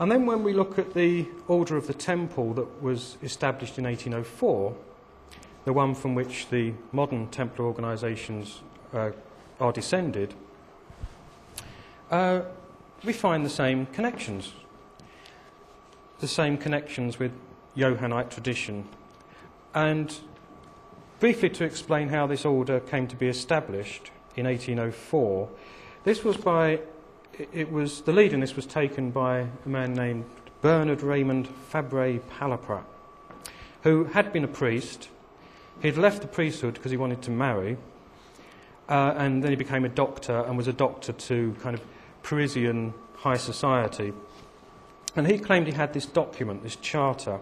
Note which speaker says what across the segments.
Speaker 1: And then when we look at the Order of the Temple that was established in 1804, the one from which the modern Templar organisations are descended, we find the same connections. The same connections with Johannite tradition. And briefly to explain how this order came to be established in 1804, the lead in this was taken by a man named Bernard Raymond Fabre Palaprat, who had been a priest. He'd left the priesthood because he wanted to marry, and then he became a doctor and was a doctor to kind of Parisian high society. And he claimed he had this document, this charter,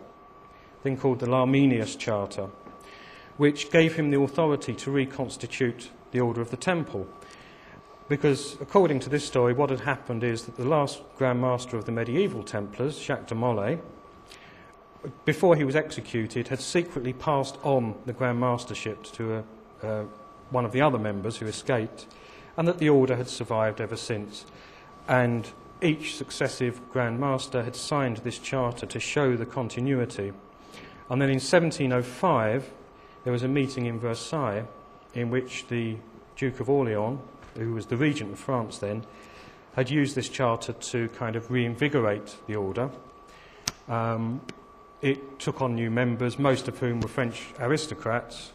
Speaker 1: thing called the L'arminius Charter, which gave him the authority to reconstitute the Order of the Temple. Because, according to this story, what had happened is that the last Grand Master of the medieval Templars, Jacques de Molay, before he was executed, had secretly passed on the Grand Mastership to one of the other members who escaped, and that the order had survived ever since. And each successive Grand Master had signed this charter to show the continuity. And then in 1705, there was a meeting in Versailles in which the Duke of Orleans, who was the regent of France then, had used this charter to kind of reinvigorate the order. It took on new members, most of whom were French aristocrats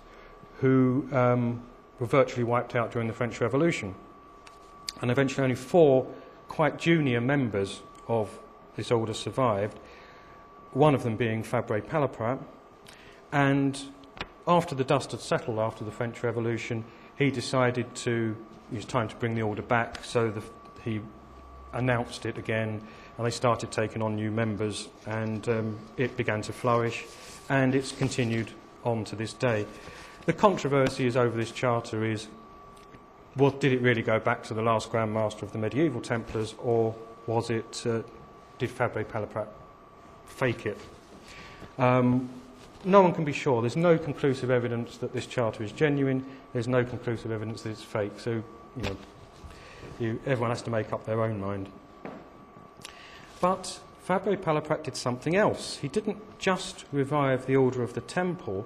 Speaker 1: who were virtually wiped out during the French Revolution. And eventually only 4 quite junior members of this order survived, one of them being Fabre Palaprat. And after the dust had settled after the French Revolution, he decided it was time to bring the order back, so he announced it again, and they started taking on new members, and it began to flourish, and it's continued on to this day. The controversy is over this charter is, did it really go back to the last Grand Master of the medieval Templars, or was it, did Fabre Palaprat fake it? No one can be sure. There's no conclusive evidence that this charter is genuine. There's no conclusive evidence that it's fake. So, everyone has to make up their own mind. But Fabre Palaprat did something else. He didn't just revive the Order of the Temple,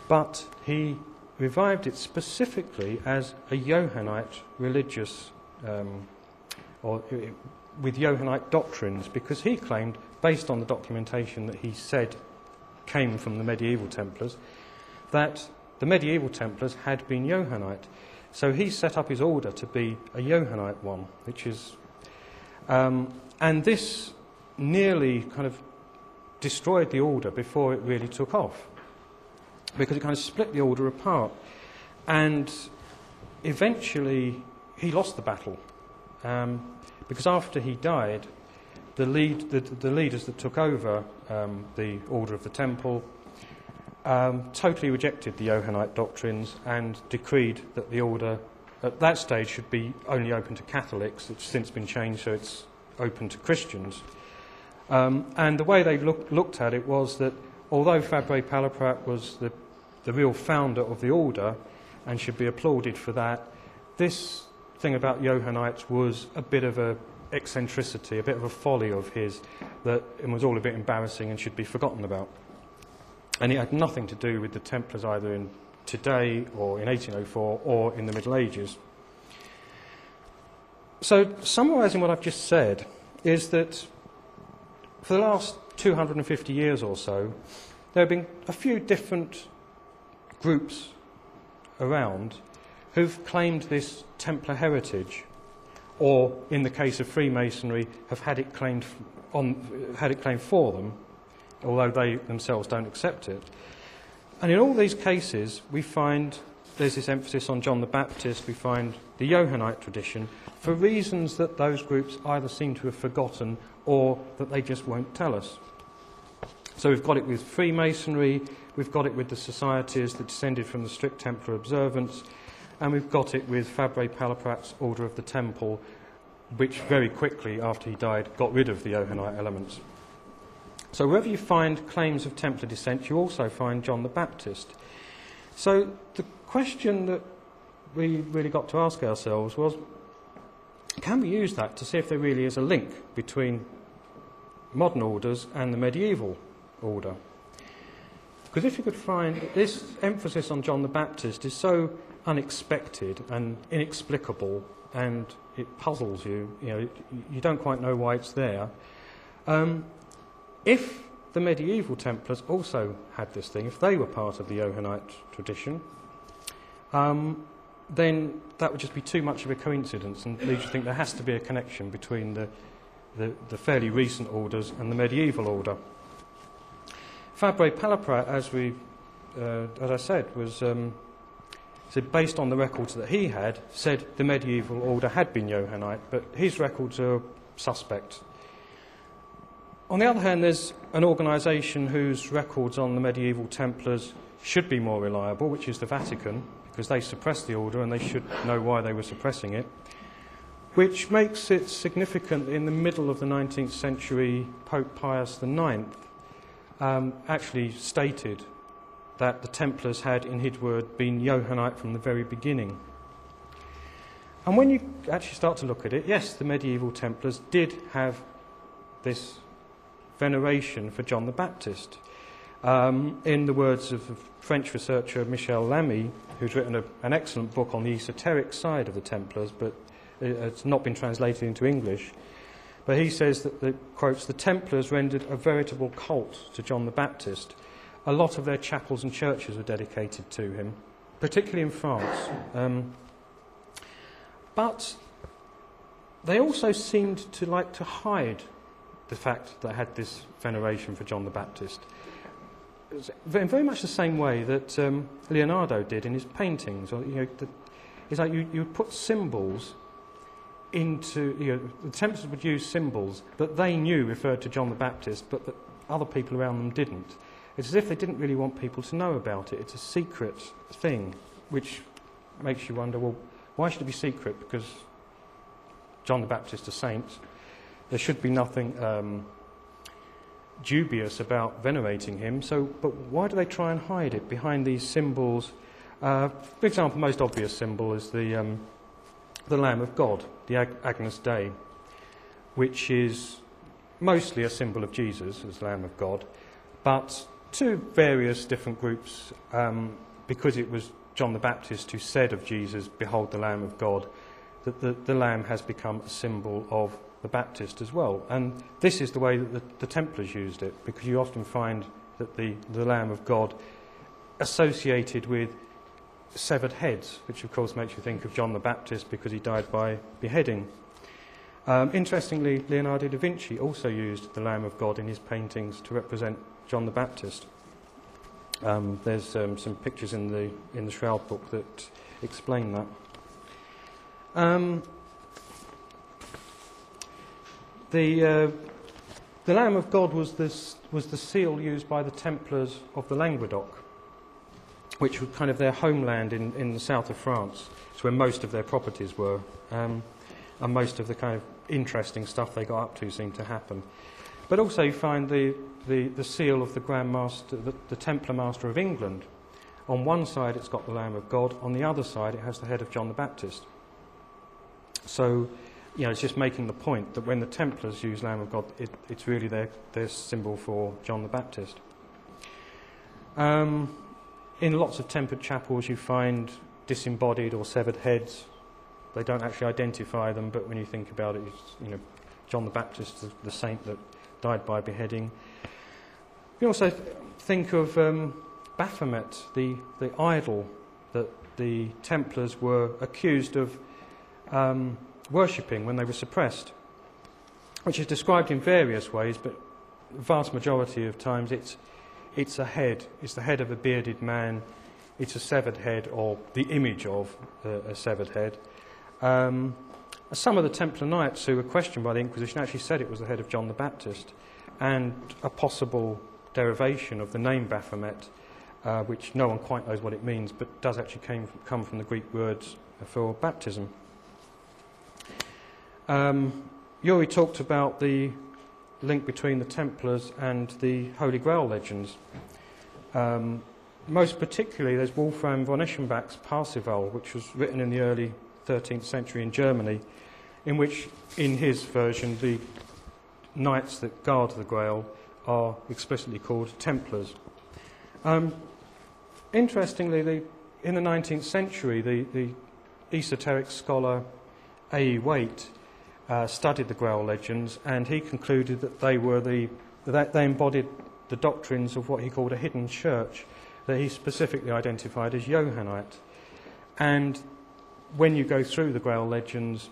Speaker 1: but he revived it specifically as a Johannite religious, with Johannite doctrines, because he claimed, based on the documentation that he said came from the medieval Templars, that the medieval Templars had been Johannite. So he set up his order to be a Johannite one, which is... and this nearly kind of destroyed the order before it really took off, because it kind of split the order apart. And eventually he lost the battle, because after he died, the leaders that took over the Order of the Temple totally rejected the Johannite doctrines and decreed that the order at that stage should be only open to Catholics. It's since been changed so it's open to Christians. And the way they looked at it was that although Fabre Palaprat was the real founder of the order and should be applauded for that, this thing about Johannites was a bit of a eccentricity, a bit of a folly of his, that it was all a bit embarrassing and should be forgotten about. And it had nothing to do with the Templars either in today or in 1804 or in the Middle Ages. So, summarising what I've just said is that for the last 250 years or so, there have been a few different groups around who've claimed this Templar heritage, or in the case of Freemasonry, have had it claimed for them, although they themselves don't accept it. And in all these cases, we find there's this emphasis on John the Baptist, we find the Johannite tradition, for reasons that those groups either seem to have forgotten or that they just won't tell us. So we've got it with Freemasonry, we've got it with the societies that descended from the strict Templar observance, and we've got it with Fabre Palaprat's Order of the Temple, which very quickly, after he died, got rid of the Johannite elements. So wherever you find claims of Templar descent, you also find John the Baptist. So the question that we really got to ask ourselves was, can we use that to see if there really is a link between modern orders and the medieval order. Because if you could find, this emphasis on John the Baptist is so unexpected and inexplicable, and it puzzles you, you don't quite know why it's there. If the medieval Templars also had this thing, if they were part of the Johannite tradition, then that would just be too much of a coincidence and leads you to think there has to be a connection between the fairly recent orders and the medieval order. Fabre Palaprat, as I said, was said based on the records that he had, said the medieval order had been Johannite, but his records are suspect. On the other hand, there's an organisation whose records on the medieval Templars should be more reliable, which is the Vatican, because they suppressed the order and they should know why they were suppressing it, which makes it significant. In the middle of the 19th century, Pope Pius IX actually stated that the Templars had, in his word, been Johannite from the very beginning. And when you actually start to look at it, yes, the medieval Templars did have this veneration for John the Baptist. In the words of French researcher Michel Lamy, who's written an excellent book on the esoteric side of the Templars, but it's not been translated into English. But he says that, quotes, the Templars rendered a veritable cult to John the Baptist. A lot of their chapels and churches were dedicated to him, particularly in France. But they also seemed to like to hide the fact that they had this veneration for John the Baptist, in very much the same way that Leonardo did in his paintings. It's like you put symbols into, the Templars would use symbols that they knew referred to John the Baptist, but that other people around them didn't. It's as if they didn't really want people to know about it. It's a secret thing, which makes you wonder, well, why should it be secret? Because John the Baptist is a saint. There should be nothing dubious about venerating him. But why do they try and hide it behind these symbols? For example, the most obvious symbol is the Lamb of God, the Agnus Dei, which is mostly a symbol of Jesus as Lamb of God, but to various different groups, because it was John the Baptist who said of Jesus, "Behold the Lamb of God," that the Lamb has become a symbol of the Baptist as well. And this is the way that the Templars used it, because you often find that the Lamb of God associated with severed heads, which of course makes you think of John the Baptist because he died by beheading. Interestingly, Leonardo da Vinci also used the Lamb of God in his paintings to represent John the Baptist. There's some pictures in the Shroud book that explain that. The Lamb of God was the seal used by the Templars of the Languedoc, which was kind of their homeland in the south of France. It's where most of their properties were, and most of the kind of interesting stuff they got up to seemed to happen. But also you find the seal of the Grand Master, the Templar Master of England. On one side it's got the Lamb of God, on the other side it has the head of John the Baptist. So, it's just making the point that when the Templars use Lamb of God, it's really their symbol for John the Baptist. In lots of tempered chapels you find disembodied or severed heads. They don't actually identify them, but when you think about it, John the Baptist, the saint that died by beheading. You also think of Baphomet, the idol that the Templars were accused of worshipping when they were suppressed, which is described in various ways, but the vast majority of times it's a head. It's the head of a bearded man. It's a severed head, or the image of a severed head. Some of the Templar Knights who were questioned by the Inquisition actually said it was the head of John the Baptist, and a possible derivation of the name Baphomet, which no one quite knows what it means, but does actually come from the Greek words for baptism. Yuri talked about the link between the Templars and the Holy Grail legends. Most particularly, there's Wolfram von Eschenbach's Parzival, which was written in the early 13th century in Germany, in which, in his version, knights that guard the Grail are explicitly called Templars. Interestingly, in the 19th century, the esoteric scholar A. Waite studied the Grail legends, and he concluded that they embodied the doctrines of what he called a hidden church, that he specifically identified as Johannite. And when you go through the Grail legends,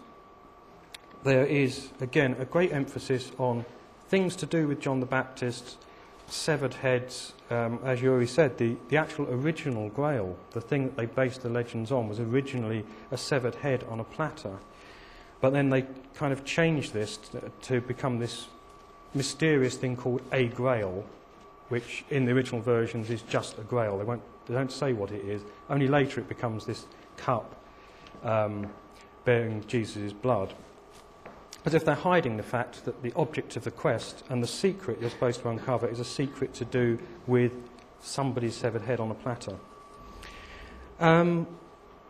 Speaker 1: there is, again, a great emphasis on things to do with John the Baptist, severed heads. As you already said, the actual original Grail, the thing that they based the legends on, was originally a severed head on a platter. But then they kind of changed this to become this mysterious thing called a Grail, which in the original versions is just a Grail. They don't say what it is. Only later it becomes this cup bearing Jesus' blood. As if they're hiding the fact that the object of the quest and the secret you're supposed to uncover is a secret to do with somebody's severed head on a platter.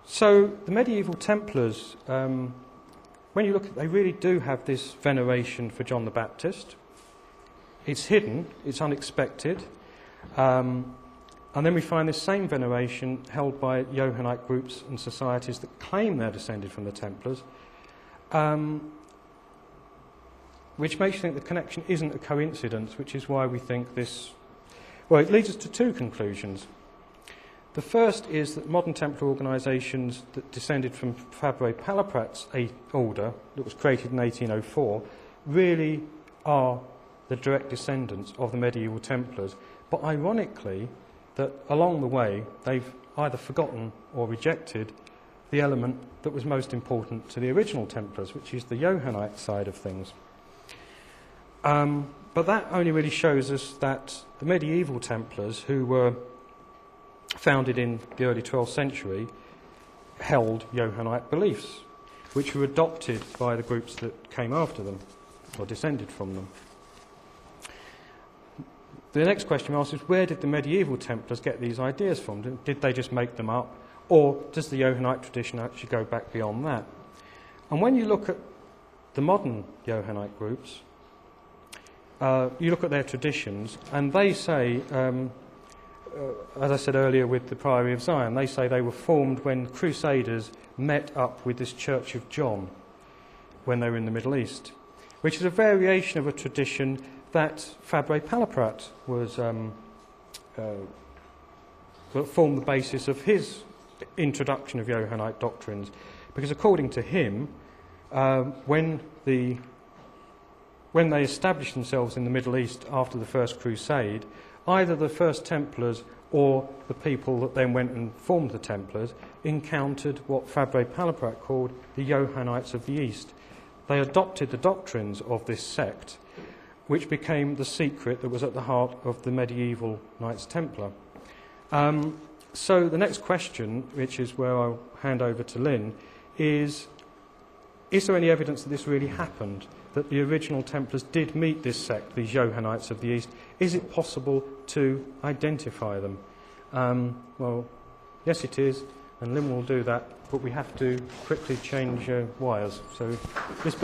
Speaker 1: So the medieval Templars, when you look at it, they really do have this veneration for John the Baptist. It's hidden, it's unexpected. And then we find this same veneration held by Johannite groups and societies that claim they're descended from the Templars, which makes you think the connection isn't a coincidence, which is why we think this... Well, it leads us to two conclusions. The first is that modern Templar organisations that descended from Fabre Palaprat's order, that was created in 1804, really are the direct descendants of the medieval Templars. But ironically, that along the way, they've either forgotten or rejected the element that was most important to the original Templars, which is the Johannite side of things. But that only really shows us that the medieval Templars, who were founded in the early 12th century, held Johannite beliefs, which were adopted by the groups that came after them, or descended from them. The next question we ask is, where did the medieval Templars get these ideas from? Did they just make them up, or does the Johannite tradition actually go back beyond that? And when you look at the modern Johannite groups, you look at their traditions, and they say, as I said earlier with the Priory of Sion, they say they were formed when Crusaders met up with this Church of John when they were in the Middle East, which is a variation of a tradition that Fabre Palaprat was formed the basis of his introduction of Johannite doctrines, because according to him, when they established themselves in the Middle East after the First Crusade, either the First Templars or the people that then went and formed the Templars encountered what Fabre Palaprat called the Johannites of the East. They adopted the doctrines of this sect, which became the secret that was at the heart of the medieval Knights Templar. So the next question, which is where I'll hand over to Lynn, is there any evidence that this really happened, that the original Templars did meet this sect, these Johannites of the East? Is it possible to identify them? Well, yes it is, and Lynn will do that, but we have to quickly change wires. So this